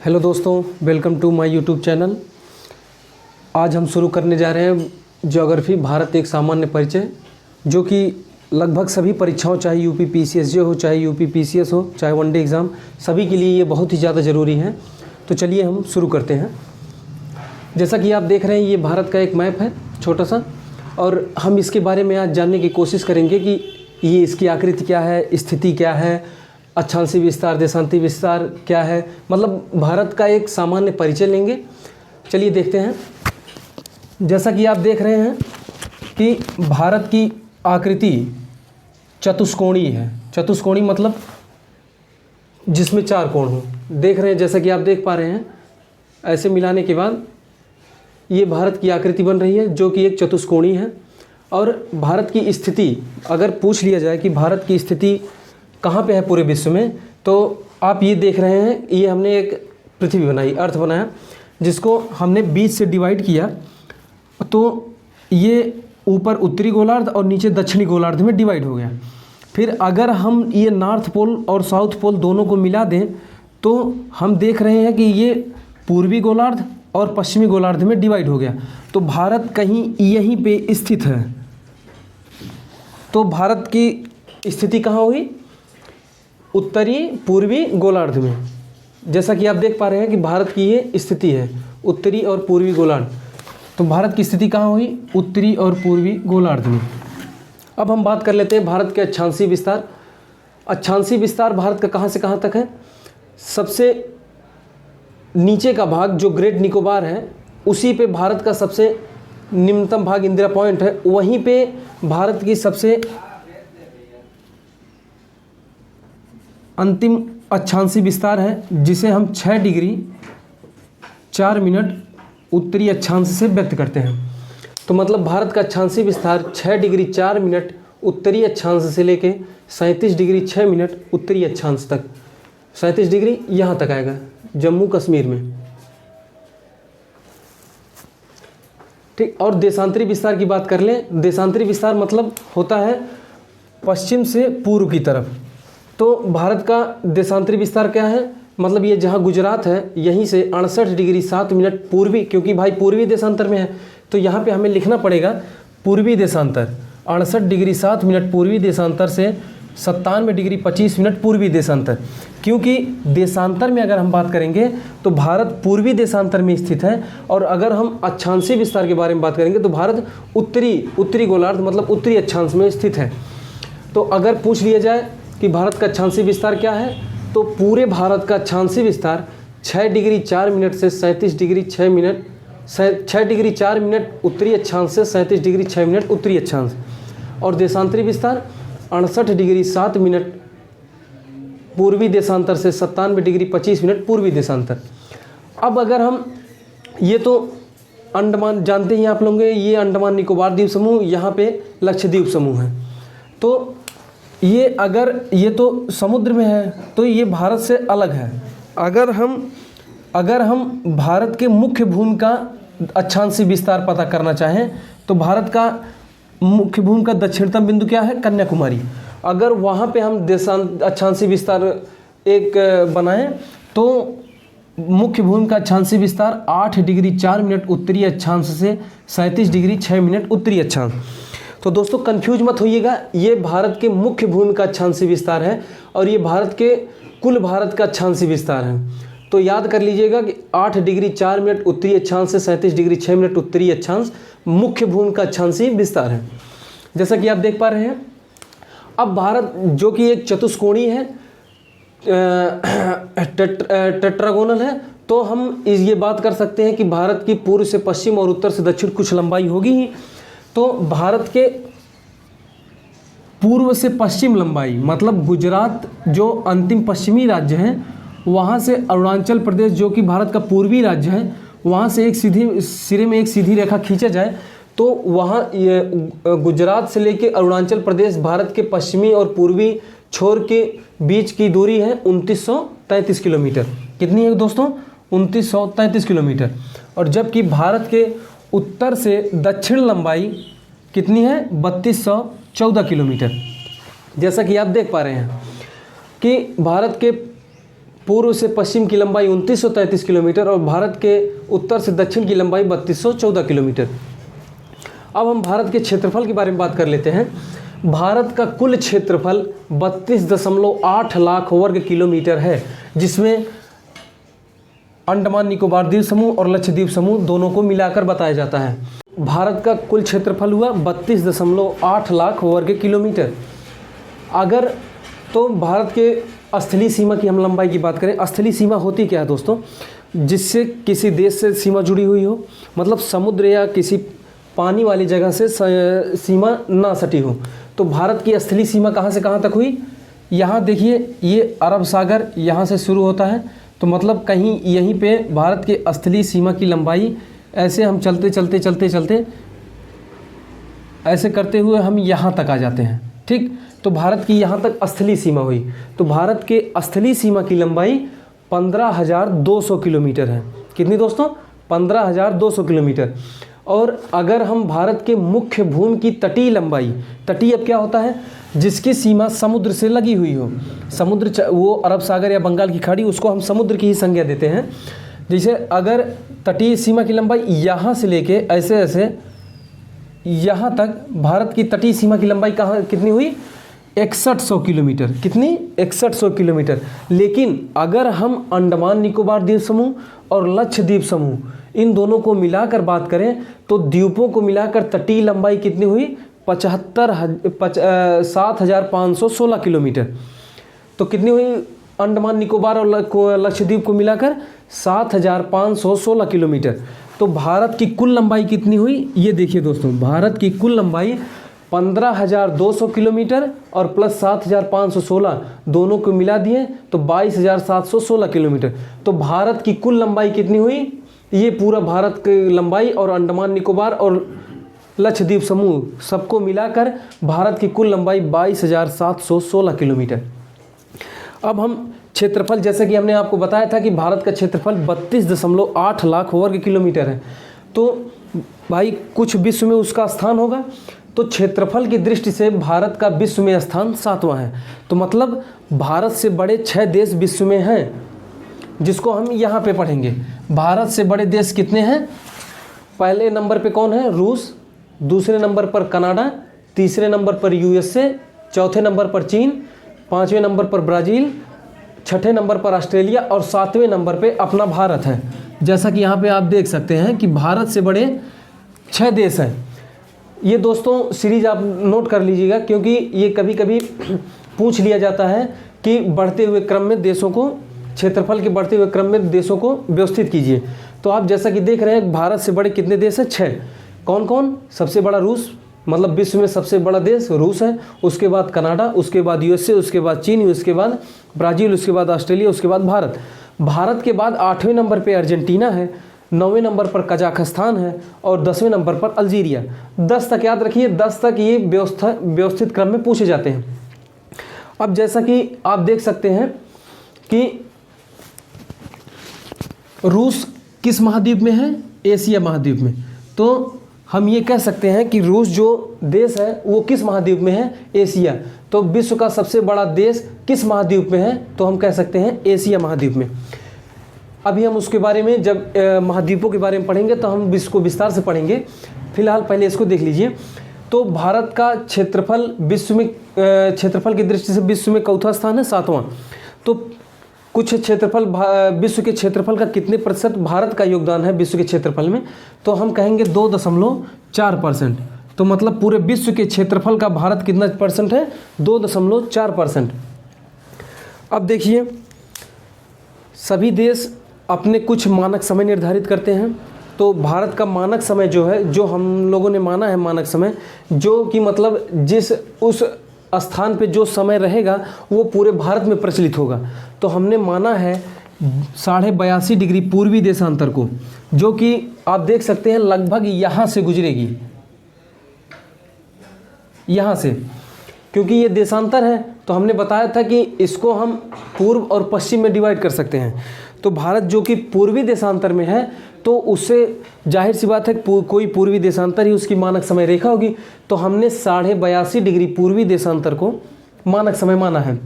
Hello दोस्तों, welcome to my YouTube channel. आज हम शुरू करने जा रहे हैं ज्योग्राफी भारत एक सामान्य परिचय, जो कि लगभग सभी परीक्षाओं, चाहे यूपी पीसीएसजे हो, चाहे यूपी पीसीएस हो, चाहे वनडे एग्ज़ाम, सभी के लिए ये बहुत ही ज़्यादा ज़रूरी है। तो चलिए हम शुरू करते हैं। जैसा कि आप देख रहे हैं, ये भारत का एक मैप है छोटा सा, और हम इसके बारे में आज जानने की कोशिश करेंगे कि ये इसकी आकृति क्या है, स्थिति क्या है, अक्षांशीय विस्तार, देशांतीय विस्तार क्या है, मतलब भारत का एक सामान्य परिचय लेंगे। चलिए देखते हैं। जैसा कि आप देख रहे हैं कि भारत की आकृति चतुष्कोणीय है। चतुष्कोणीय मतलब जिसमें चार कोण हो। देख रहे हैं, जैसा कि आप देख पा रहे हैं, ऐसे मिलाने के बाद ये भारत की आकृति बन रही है, जो कि एक चतुष्कोणीय है। और भारत की स्थिति अगर पूछ लिया जाए कि भारत की स्थिति कहाँ पे है पूरे विश्व में, तो आप ये देख रहे हैं, ये हमने एक पृथ्वी बनाई, अर्थ बनाया, जिसको हमने 20 से डिवाइड किया। तो ये ऊपर उत्तरी गोलार्ध और नीचे दक्षिणी गोलार्ध में डिवाइड हो गया। फिर अगर हम ये नॉर्थ पोल और साउथ पोल दोनों को मिला दें, तो हम देख रहे हैं कि ये पूर्वी गोलार्ध और पश्चिमी गोलार्ध में डिवाइड हो गया। तो भारत कहीं यहीं पे स्थित है। तो भारत की स्थिति कहाँ हुई? उत्तरी पूर्वी गोलार्ध में। जैसा कि आप देख पा रहे हैं कि भारत की ये स्थिति है, उत्तरी और पूर्वी गोलार्ध। तो भारत की स्थिति कहाँ हुई? उत्तरी और पूर्वी गोलार्ध में। अब हम बात कर लेते हैं भारत के अक्षांशीय विस्तार। अक्षांशीय विस्तार भारत का कहाँ से कहाँ तक है? सबसे नीचे का भाग जो ग्रेट निकोबार है, उसी पे भारत का सबसे निम्नतम भाग इंदिरा पॉइंट है, वहीं पे भारत की सबसे अंतिम अक्षांशीय विस्तार है, जिसे हम 6 डिग्री 4 मिनट उत्तरी अक्षांश से व्यक्त करते हैं। तो मतलब भारत का अक्षांशीय विस्तार 6 डिग्री 4 मिनट उत्तरी अक्षांश से लेके 37 डिग्री 6 मिनट उत्तरी अक्षांश तक। 37 डिग्री यहाँ तक आएगा, जम्मू कश्मीर में। ठीक। और देशांतरी विस्तार की बात कर लें। देशांतरी विस्तार मतलब होता है पश्चिम से पूर्व की तरफ। तो भारत का देशांतरी विस्तार क्या है? मतलब ये जहाँ गुजरात है, यहीं से 68 डिग्री 7 मिनट पूर्वी, क्योंकि भाई पूर्वी देशांतर में है, तो यहाँ पे हमें लिखना पड़ेगा पूर्वी देशांतर। 68 डिग्री 7 मिनट पूर्वी देशांतर से 97 डिग्री 25 मिनट पूर्वी देशांतर। क्योंकि देशांतर में अगर हम बात करेंगे तो भारत पूर्वी देशांतर में स्थित है, और अगर हम अक्षांशीय विस्तार के बारे में बात करेंगे तो भारत उत्तरी गोलार्ध मतलब उत्तरी अक्षांश में स्थित है। तो अगर पूछ लिया जाए कि भारत का अक्षांशीय विस्तार क्या है, तो पूरे भारत का अक्षांशीय विस्तार 6 डिग्री 4 मिनट से 37 डिग्री 6 मिनट 6 डिग्री 4 मिनट उत्तरी अक्षांश से 37 डिग्री 6 मिनट उत्तरी अक्षांश। और देशांतरी विस्तार 68 डिग्री 7 मिनट पूर्वी देशांतर से 97 डिग्री 25 मिनट पूर्वी देशांतर। अब अगर हम ये तो अंडमान जानते ही आप लोग, ये अंडमान निकोबार द्वीप समूह, यहाँ पे लक्षद्वीप समूह है। तो ये अगर ये तो समुद्र में है, तो ये भारत से अलग है। अगर हम भारत के मुख्य भूमि का अक्षांशीय विस्तार पता करना चाहें, तो भारत का मुख्य भूमि का दक्षिणतम बिंदु क्या है? कन्याकुमारी। अगर वहाँ पे हम अक्षांशीय विस्तार एक बनाएं, तो मुख्य भूमि का अक्षांशीय विस्तार 8 डिग्री 4 मिनट उत्तरी अक्षांश से 37 डिग्री 6 मिनट उत्तरी अक्षांश। तो दोस्तों कंफ्यूज मत होइएगा, ये भारत के मुख्य भूमि का अक्षांशीय विस्तार है, और ये भारत के कुल भारत का अक्षांशीय विस्तार है। तो याद कर लीजिएगा कि 8 डिग्री 4 मिनट उत्तरी अक्षांश से 37 डिग्री 6 मिनट उत्तरी अक्षांश मुख्य भूमि का अक्षांशीय विस्तार है, जैसा कि आप देख पा रहे हैं। अब भारत जो कि एक चतुष्कोणीय है, टेट्रागोनल है, तो हम ये बात कर सकते हैं कि भारत की पूर्व से पश्चिम और उत्तर से दक्षिण कुछ लंबाई होगी ही। तो भारत के पूर्व से पश्चिम लंबाई मतलब गुजरात जो अंतिम पश्चिमी राज्य है, वहाँ से अरुणाचल प्रदेश जो कि भारत का पूर्वी राज्य है, वहाँ से एक सीधी सिरे में एक सीधी रेखा खींचा जाए, तो वहाँ गुजरात से लेके अरुणाचल प्रदेश भारत के पश्चिमी और पूर्वी छोर के बीच की दूरी है 2933 किलोमीटर। कितनी है दोस्तों? 2933 किलोमीटर। और जबकि भारत के उत्तर से दक्षिण लंबाई कितनी है? 3214 किलोमीटर। जैसा कि आप देख पा रहे हैं कि भारत के पूर्व से पश्चिम की लंबाई 2933 किलोमीटर और भारत के उत्तर से दक्षिण की लंबाई 3214 किलोमीटर। अब हम भारत के क्षेत्रफल के बारे में बात कर लेते हैं। भारत का कुल क्षेत्रफल 32.8 लाख वर्ग किलोमीटर है, जिसमें अंडमान निकोबार द्वीप समूह और लक्षद्वीप समूह दोनों को मिलाकर बताया जाता है। भारत का कुल क्षेत्रफल हुआ 32.8 लाख वर्ग किलोमीटर। अगर तो भारत के स्थलीय सीमा की हम लंबाई की बात करें, स्थलीय सीमा होती क्या है दोस्तों? जिससे किसी देश से सीमा जुड़ी हुई हो, मतलब समुद्र या किसी पानी वाली जगह से सीमा ना सटी हो। तो भारत की स्थलीय सीमा कहाँ से कहाँ तक हुई? यहाँ देखिए, ये अरब सागर यहाँ से शुरू होता है, तो मतलब कहीं यहीं पे भारत के स्थलीय सीमा की लंबाई, ऐसे हम चलते चलते चलते चलते ऐसे करते हुए हम यहाँ तक आ जाते हैं। ठीक, तो भारत की यहाँ तक स्थलीय सीमा हुई। तो भारत के स्थलीय सीमा की लंबाई 15,200 किलोमीटर है। कितनी दोस्तों? 15,200 किलोमीटर। और अगर हम भारत के मुख्य भूमि की तटीय लंबाई, तटीय अब क्या होता है? जिसकी सीमा समुद्र से लगी हुई हो। समुद्र वो अरब सागर या बंगाल की खाड़ी, उसको हम समुद्र की ही संज्ञा देते हैं। जैसे अगर तटीय सीमा की लंबाई यहाँ से लेके ऐसे ऐसे यहाँ तक, भारत की तटीय सीमा की लंबाई कितनी हुई? 6100 किलोमीटर। कितनी? 6100 किलोमीटर। लेकिन अगर हम अंडमान निकोबार द्वीप समूह और लक्षद्वीप समूह इन दोनों को मिलाकर बात करें तो द्वीपों को मिलाकर तटीय लंबाई कितनी हुई? 7,516 किलोमीटर। तो कितनी हुई अंडमान निकोबार और लक्षद्वीप को मिलाकर? 7,516 किलोमीटर। तो भारत की कुल लंबाई कितनी हुई? ये देखिए दोस्तों, भारत की कुल लंबाई 15,200 किलोमीटर और प्लस 7,516 दोनों को मिला दिए तो 22,716 किलोमीटर। तो भारत की कुल लंबाई कितनी हुई? ये पूरा भारत की लंबाई और अंडमान निकोबार और लक्षद्वीप समूह सबको मिलाकर भारत की कुल लंबाई 22,716 किलोमीटर। अब हम क्षेत्रफल, जैसे कि हमने आपको बताया था कि भारत का क्षेत्रफल 32.8 लाख वर्ग किलोमीटर है। तो भाई कुछ विश्व में उसका स्थान होगा, तो क्षेत्रफल की दृष्टि से भारत का विश्व में स्थान 7वां है। तो मतलब भारत से बड़े 6 देश विश्व में हैं, जिसको हम यहाँ पे पढ़ेंगे। भारत से बड़े देश कितने हैं? पहले नंबर पे कौन है? रूस, दूसरे नंबर पर कनाडा, तीसरे नंबर पर यूएसए, चौथे नंबर पर चीन, पाँचवें नंबर पर ब्राज़ील, छठे नंबर पर ऑस्ट्रेलिया और 7वें नंबर पे अपना भारत है। जैसा कि यहाँ पे आप देख सकते हैं कि भारत से बड़े 6 देश हैं। ये दोस्तों सीरीज आप नोट कर लीजिएगा, क्योंकि ये कभी कभी पूछ लिया जाता है कि बढ़ते हुए क्रम में देशों को, क्षेत्रफल के बढ़ते हुए क्रम में देशों को व्यवस्थित कीजिए। तो आप जैसा कि देख रहे हैं भारत से बड़े कितने देश हैं? 6। कौन कौन? सबसे बड़ा रूस, मतलब विश्व में सबसे बड़ा देश रूस है, उसके बाद कनाडा, उसके बाद यूएसए, उसके बाद चीन, उसके बाद ब्राज़ील, उसके बाद ऑस्ट्रेलिया, उसके बाद भारत। भारत के बाद 8वें नंबर पे अर्जेंटीना है, 9वें नंबर पर कजाकिस्तान है और 10वें नंबर पर अल्जीरिया। 10 तक याद रखिए, 10 तक ये व्यवस्थित क्रम में पूछे जाते हैं। अब जैसा कि आप देख सकते हैं कि रूस किस महाद्वीप में है? एशिया महाद्वीप में। तो हम ये कह सकते हैं कि रूस जो देश है वो किस महाद्वीप में है? एशिया। तो विश्व का सबसे बड़ा देश किस महाद्वीप में है? तो हम कह सकते हैं एशिया महाद्वीप में। अभी हम उसके बारे में जब महाद्वीपों के बारे में पढ़ेंगे तो हम इसको विस्तार से पढ़ेंगे। फिलहाल पहले इसको देख लीजिए। तो भारत का क्षेत्रफल विश्व में, क्षेत्रफल की दृष्टि से विश्व में चौथा स्थान है, 7वां। तो कुछ क्षेत्रफल, विश्व के क्षेत्रफल का कितने प्रतिशत भारत का योगदान है विश्व के क्षेत्रफल में? तो हम कहेंगे 2.4%। तो मतलब पूरे विश्व के क्षेत्रफल का भारत कितना परसेंट है? 2.4%। अब देखिए, सभी देश अपने कुछ मानक समय निर्धारित करते हैं। तो भारत का मानक समय जो है, जो हम लोगों ने माना है मानक समय, जो कि मतलब जिस उस स्थान पे जो समय रहेगा वो पूरे भारत में प्रचलित होगा। तो हमने माना है 82.5 डिग्री पूर्वी देशांतर को, जो कि आप देख सकते हैं लगभग यहाँ से गुजरेगी, यहाँ से, क्योंकि ये देशांतर है। तो हमने बताया था कि इसको हम पूर्व और पश्चिम में डिवाइड कर सकते हैं। तो भारत जो कि पूर्वी देशांतर में है, तो उससे जाहिर सी बात है कोई पूर्वी देशांतर ही उसकी मानक समय रेखा होगी। तो हमने 82.5 डिग्री पूर्वी देशांतर को मानक समय माना है।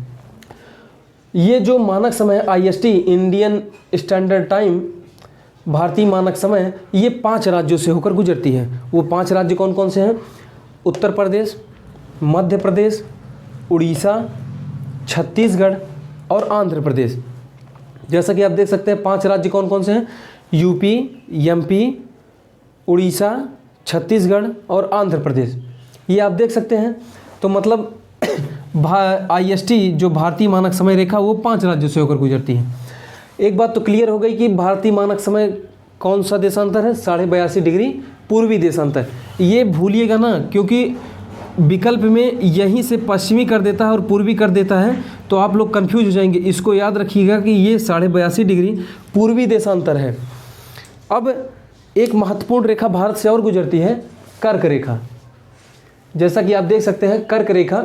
ये जो मानक समय IST, इंडियन स्टैंडर्ड टाइम, भारतीय मानक समय, ये 5 राज्यों से होकर गुजरती है। वो 5 राज्य कौन कौन से हैं? उत्तर प्रदेश, मध्य प्रदेश, उड़ीसा, छत्तीसगढ़ और आंध्र प्रदेश। जैसा कि आप देख सकते हैं 5 राज्य कौन कौन से हैं? यूपी, MP, उड़ीसा, छत्तीसगढ़ और आंध्र प्रदेश, ये आप देख सकते हैं। तो मतलब IST जो भारतीय मानक समय रेखा वो 5 राज्यों से होकर गुजरती है। एक बात तो क्लियर हो गई कि भारतीय मानक समय कौन सा देशांतर है? 82.5 डिग्री पूर्वी देशांतर। ये भूलिएगा ना, क्योंकि विकल्प में यहीं से पश्चिमी कर देता है और पूर्वी कर देता है, तो आप लोग कंफ्यूज हो जाएंगे। इसको याद रखिएगा कि ये 82.5 डिग्री पूर्वी देशांतर है। अब एक महत्वपूर्ण रेखा भारत से और गुजरती है, कर्क रेखा। जैसा कि आप देख सकते हैं कर्क रेखा,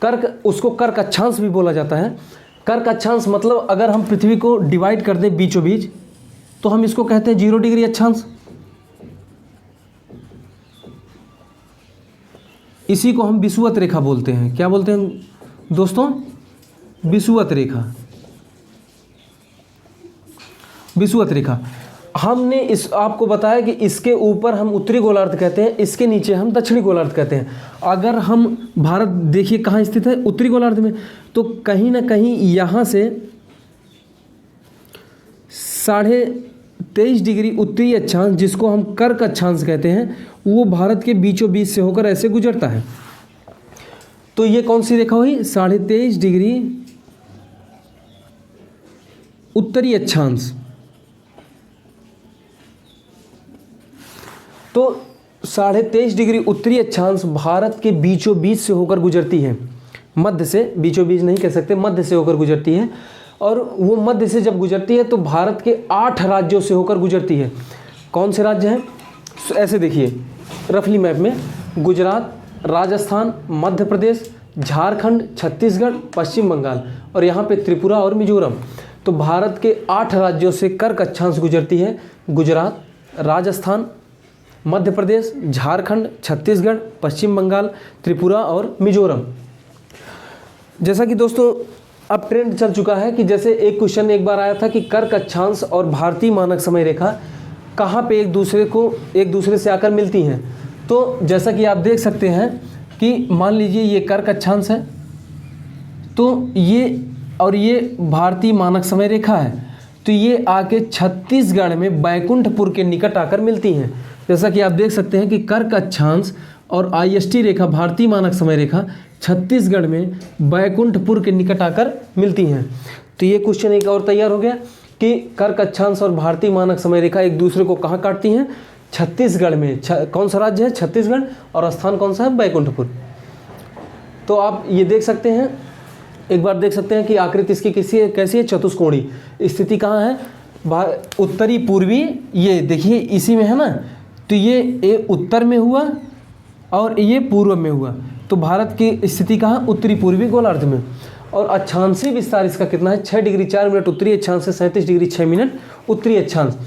कर्क, उसको कर्क अक्षांश भी बोला जाता है। कर्क अक्षांश मतलब अगर हम पृथ्वी को डिवाइड कर दें बीचों बीच, तो हम इसको कहते हैं 0 डिग्री अक्षांश। इसी को हम विषुवत रेखा बोलते हैं। क्या बोलते हैं दोस्तों? विषुवत रेखा। विषुवत रेखा हमने इस आपको बताया कि इसके ऊपर हम उत्तरी गोलार्ध कहते हैं, इसके नीचे हम दक्षिणी गोलार्ध कहते हैं। अगर हम भारत देखिए कहाँ स्थित है? उत्तरी गोलार्ध में। तो कहीं ना कहीं यहाँ से 23.5 डिग्री उत्तरी अक्षांश, जिसको हम कर्क अक्षांश कहते हैं, वो भारत के बीचों बीच से होकर ऐसे गुजरता है। तो ये कौन सी रेखा हुई? 23.5 डिग्री उत्तरी अक्षांश। तो 23.5 डिग्री उत्तरी अक्षांश भारत के बीचों बीच से होकर गुजरती है। मध्य से, बीचों बीच नहीं कह सकते, मध्य से होकर गुजरती है। और वो मध्य से जब गुजरती है तो भारत के 8 राज्यों से होकर गुजरती है। कौन से राज्य हैं? ऐसे देखिए रफली मैप में, गुजरात, राजस्थान, मध्य प्रदेश, झारखंड, छत्तीसगढ़, पश्चिम बंगाल और यहाँ पे त्रिपुरा और मिजोरम। तो भारत के 8 राज्यों से कर्क अक्षांश गुजरती है। गुजरात, राजस्थान, मध्य प्रदेश, झारखंड, छत्तीसगढ़, पश्चिम बंगाल, त्रिपुरा और मिजोरम। जैसा कि दोस्तों अब ट्रेंड चल चुका है कि जैसे एक क्वेश्चन एक बार आया था कि कर्क अक्षांश और भारतीय मानक समय रेखा कहाँ पे एक दूसरे से आकर मिलती हैं। तो जैसा कि आप देख सकते हैं कि मान लीजिए ये कर्क अक्षांश है, तो ये भारतीय मानक समय रेखा है। तो ये आके छत्तीसगढ़ में बैकुंठपुर के निकट आकर मिलती हैं। जैसा कि आप देख सकते हैं कि कर्क अक्षांश और IST रेखा, भारतीय मानक समय रेखा, छत्तीसगढ़ में बैकुंठपुर के निकट आकर मिलती हैं। तो ये क्वेश्चन एक और तैयार हो गया कि कर्क अक्षांश और भारतीय मानक समय रेखा एक दूसरे को कहाँ काटती हैं? छत्तीसगढ़ में। कौन सा राज्य है? छत्तीसगढ़। और स्थान कौन सा है? बैकुंठपुर। तो आप ये देख सकते हैं, एक बार देख सकते हैं कि आकृति इसकी कैसी है? चतुष्कोणी। स्थिति कहाँ है? उत्तरी पूर्वी। ये देखिए इसी में है ना, तो ये उत्तर में हुआ और ये पूर्व में हुआ। तो भारत की स्थिति कहाँ? उत्तरी पूर्वी गोलार्ध में। और अक्षांशीय विस्तार इसका कितना है? 6 डिग्री 4 मिनट उत्तरी अक्षांश से 37 डिग्री 6 मिनट उत्तरी अक्षांश।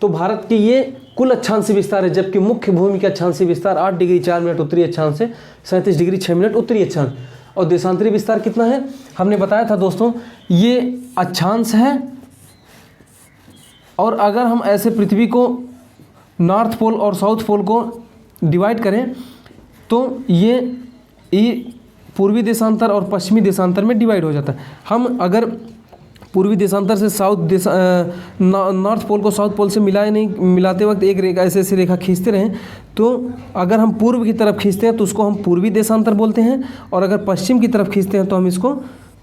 तो भारत की ये कुल अक्षांशीय विस्तार है, जबकि मुख्य भूमि का अक्षांशीय विस्तार 8 डिग्री 4 मिनट उत्तरी अक्षांश से 37 डिग्री 6 मिनट उत्तरी अक्षांश। और देशांतरी विस्तार कितना है? हमने बताया था दोस्तों, ये अक्षांश है। और अगर हम ऐसे पृथ्वी को नॉर्थ पोल और साउथ पोल को डिवाइड करें तो ये पूर्वी देशांतर और पश्चिमी देशांतर में डिवाइड हो जाता है। हम अगर पूर्वी देशांतर से नॉर्थ पोल को साउथ पोल से मिलाते वक्त एक रेखा ऐसे रेखा खींचते रहें, तो अगर हम पूर्व की तरफ खींचते हैं तो उसको हम पूर्वी देशांतर बोलते हैं, और अगर पश्चिम की तरफ खींचते हैं तो हम इसको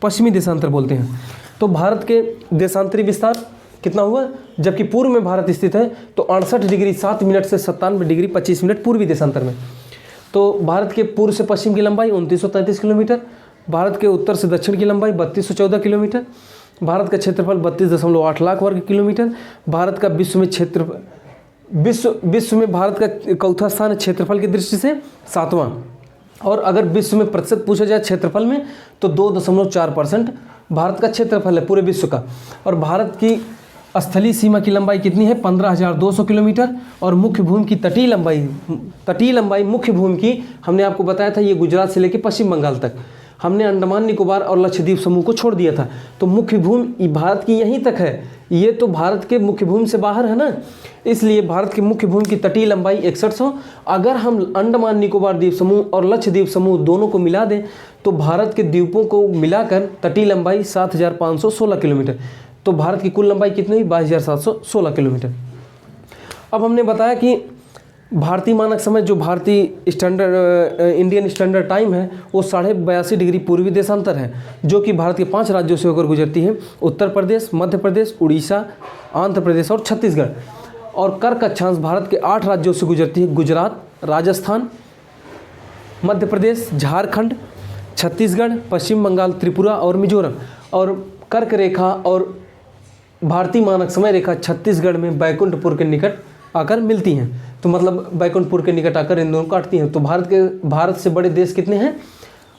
पश्चिमी देशांतर बोलते हैं। तो भारत के देशांतरी विस्तार कितना हुआ? जबकि पूर्व में भारत स्थित है तो 68 डिग्री 7 मिनट से 97 डिग्री 25 मिनट पूर्वी देशांतर में। तो भारत के पूर्व से पश्चिम की लंबाई 2933 किलोमीटर, भारत के उत्तर से दक्षिण की लंबाई 3214 किलोमीटर, भारत का क्षेत्रफल 32.8 लाख वर्ग किलोमीटर, भारत का विश्व में भारत का चौथा स्थान है क्षेत्रफल की दृष्टि से, 7वां। और अगर विश्व में प्रतिशत पूछा जाए क्षेत्रफल में तो 2.4% भारत का क्षेत्रफल है पूरे विश्व का। और भारत की स्थलीय सीमा की लंबाई कितनी है? 15,200 किलोमीटर। और मुख्य भूमि की तटीय लंबाई मुख्य भूमि की हमने आपको बताया था, ये गुजरात से लेकर पश्चिम बंगाल तक। हमने अंडमान निकोबार और लक्षद्वीप समूह को छोड़ दिया था। तो मुख्य भूमि भारत की यहीं तक है, ये तो भारत के मुख्य भूमि से बाहर है ना, इसलिए भारत की मुख्य भूमि की तटीय लंबाई 6100। अगर हम अंडमान निकोबार द्वीप समूह और लक्षद्वीप समूह दोनों को मिला दें तो भारत के द्वीपों को मिलाकर तटीय लंबाई 7516 किलोमीटर। तो भारत की कुल लंबाई कितनी हुई? 22716 किलोमीटर। अब हमने बताया कि भारतीय मानक समय जो भारतीय स्टैंडर्ड इंडियन स्टैंडर्ड टाइम है वो 82.5 डिग्री पूर्वी देशांतर है, जो कि भारत के 5 राज्यों से होकर गुजरती है, उत्तर प्रदेश, मध्य प्रदेश, उड़ीसा, आंध्र प्रदेश और छत्तीसगढ़। और कर्क अक्षांश भारत के 8 राज्यों से गुजरती है, गुजरात, राजस्थान, मध्य प्रदेश, झारखंड, छत्तीसगढ़, पश्चिम बंगाल, त्रिपुरा और मिजोरम। और कर्क रेखा और भारतीय मानक समय रेखा छत्तीसगढ़ में बैकुंठपुर के निकट आकर मिलती हैं, तो मतलब बैकुंठपुर के निकट आकर इन दोनों को काटती हैं। तो भारत से बड़े देश कितने हैं?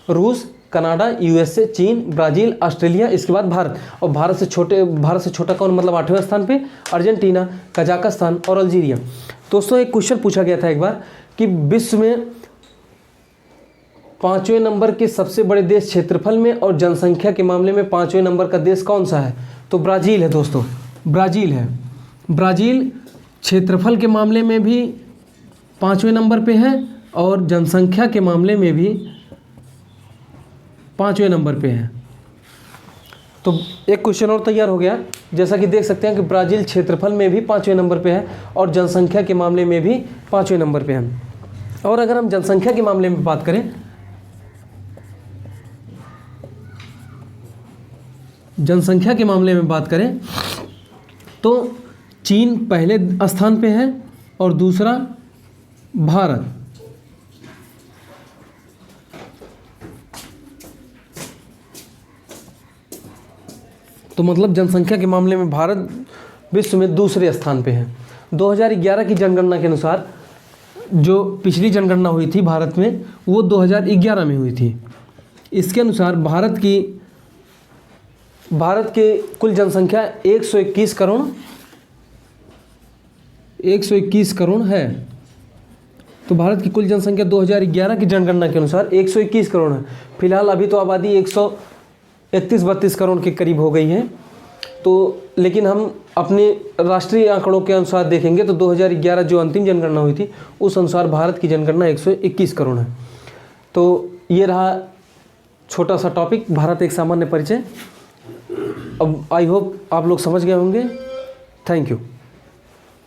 रूस, कनाडा, यूएसए, चीन, ब्राज़ील, ऑस्ट्रेलिया, इसके बाद भारत। और भारत से छोटा कौन? मतलब 8वें स्थान पे अर्जेंटीना, कजाकिस्तान और अल्जीरिया। दोस्तों एक क्वेश्चन पूछा गया था एक बार कि विश्व में 5वें नंबर के सबसे बड़े देश क्षेत्रफल में और जनसंख्या के मामले में 5वें नंबर का देश कौन सा है? तो ब्राज़ील है दोस्तों, ब्राज़ील है। ब्राज़ील क्षेत्रफल के मामले में भी 5वें नंबर पे है और जनसंख्या के मामले में भी 5वें नंबर पे है। तो एक क्वेश्चन और तैयार हो गया, जैसा कि देख सकते हैं कि ब्राज़ील क्षेत्रफल में भी 5वें नंबर पे है और जनसंख्या के मामले में भी 5वें नंबर पे है। और अगर हम जनसंख्या के मामले में बात करें, तो चीन पहले स्थान पे है और दूसरा भारत। तो मतलब जनसंख्या के मामले में भारत विश्व में दूसरे स्थान पे है। 2011 की जनगणना के अनुसार, जो पिछली जनगणना हुई थी भारत में वो 2011 में हुई थी, इसके अनुसार भारत के कुल जनसंख्या 121 करोड़ है। तो भारत की कुल जनसंख्या 2011 की जनगणना के अनुसार 121 करोड़ है। फिलहाल अभी तो आबादी 131-32 करोड़ के करीब हो गई है। तो लेकिन हम अपने राष्ट्रीय आंकड़ों के अनुसार देखेंगे तो 2011 जो अंतिम जनगणना हुई थी उस अनुसार भारत की जनगणना 121 करोड़ है। तो ये रहा छोटा सा टॉपिक, भारत एक सामान्य परिचय। अब आई होप आप लोग समझ गए होंगे। Thank you.